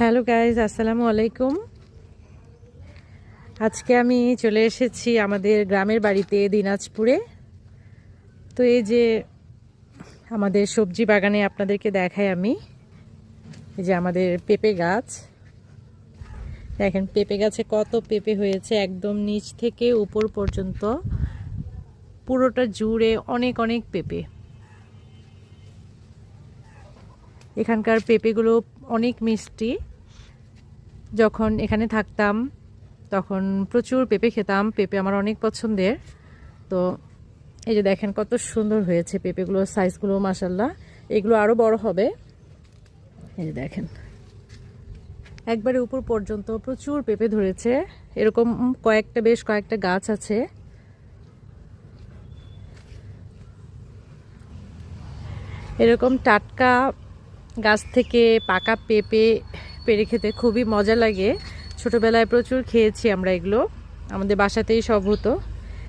Hello guys, আসসালামু আলাইকুম। আজকে আমি চলে এসেছি আমাদের গ্রামের বাড়িতে দিনাজপুরে। তো এই যে আমাদের সবজি বাগানে আপনাদেরকে দেখাই আমি। এই যে আমাদের পেঁপে গাছ, দেখেন পেঁপে গাছে কত পেঁপে হয়েছে, একদম নিচ থেকে উপর পর্যন্ত পুরোটা জুড়ে অনেক অনেক পেঁপে। এখানকার পেঁপেগুলো অনেক মিষ্টি। যখন এখানে থাকতাম তখন প্রচুর পেঁপে খেতাম, পেঁপে আমার অনেক পছন্দের। তো এই যে দেখেন কত সুন্দর হয়েছে পেঁপেগুলোর সাইজগুলো, মাশাল্লাহ। এগুলো আরও বড় হবে। এই যে দেখেন একবারে উপর পর্যন্ত প্রচুর পেঁপে ধরেছে। এরকম বেশ কয়েকটা গাছ আছে। এরকম টাটকা গাছ থেকে পাকা পেঁপে পেড়ে খেতে খুবই মজা লাগে। ছোটবেলায় প্রচুর খেয়েছি আমরা এগুলো, আমাদের বাসাতেই সব হতো।